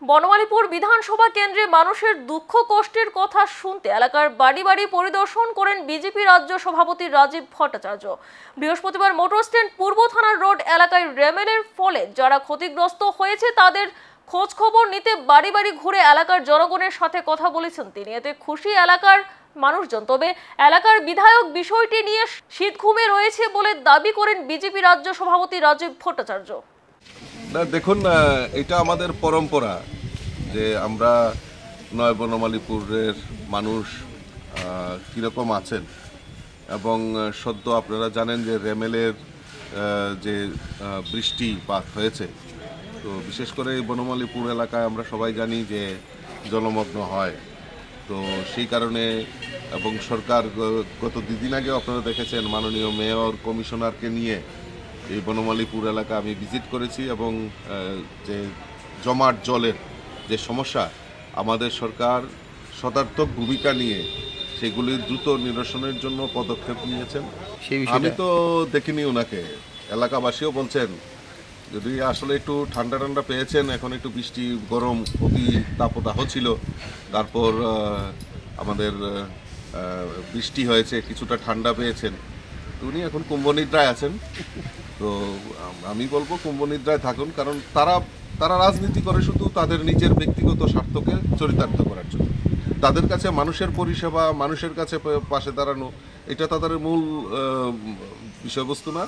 বনমালীপুর বিধানসভা কেন্দ্রে মানুষের দুঃখ কষ্টের কথা শুনতে এলাকার বাড়ি বাড়ি পরিদর্শন করেন বিজেপি রাজ্য সভাপতি রাজীব ভট্টাচার্য। বৃহস্পতিবার মোটর স্ট্যান্ড পূর্ব থানার রোড এলাকায় রেমেলের ফলে যারা ক্ষতিগ্রস্ত হয়েছে তাদের খোঁজ খবর নিতে বাড়ি বাড়ি ঘুরে এলাকার জনগণের সাথে কথা বলেছেন তিনি। এতে খুশি এলাকার মানুষজন। তবে এলাকার বিধায়ক বিষয়টি নিয়ে শীত ঘুমে রয়েছে বলে দাবি করেন বিজেপি রাজ্য সভাপতি রাজীব ভট্টাচার্য। দেখুন, এটা আমাদের পরম্পরা যে আমরা নয় বনমালীপুরের মানুষ কীরকম আছেন এবং সদ্য আপনারা জানেন যে রেমেলের যে বৃষ্টিপাত হয়েছে, তো বিশেষ করে এই বনমালীপুর এলাকায় আমরা সবাই জানি যে জলমগ্ন হয়। তো সেই কারণে এবং সরকার গত দুদিন আগে আপনারা দেখেছেন মাননীয় মেয়র কমিশনারকে নিয়ে এই বনমালীপুর এলাকা আমি ভিজিট করেছি এবং যে জমাট জলের যে সমস্যা আমাদের সরকার সদার্থক ভূমিকা নিয়ে সেগুলি দ্রুত নিরসনের জন্য পদক্ষেপ নিয়েছেন। আমি তো দেখিনি ওনাকে, এলাকাবাসীও বলছেন যদি আসলে একটু ঠান্ডা ঠান্ডা পেয়েছেন, এখন একটু বৃষ্টি গরম অতি তাপদাহ ছিল, তারপর আমাদের বৃষ্টি হয়েছে, কিছুটা ঠান্ডা পেয়েছেন, উনি এখন কুম্ভনিদ্রায় আছেন। তো আমি বলবো কুম্ভনিদ্রায় থাকুন, কারণ তারা রাজনীতি করে শুধু তাদের নিজের ব্যক্তিগত স্বার্থকে চরিতার্থ করার জন্য। তাদের কাছে মানুষের পরিষেবা, মানুষের কাছে পাশে দাঁড়ানো, এটা তাদের মূল বিষয়বস্তু না।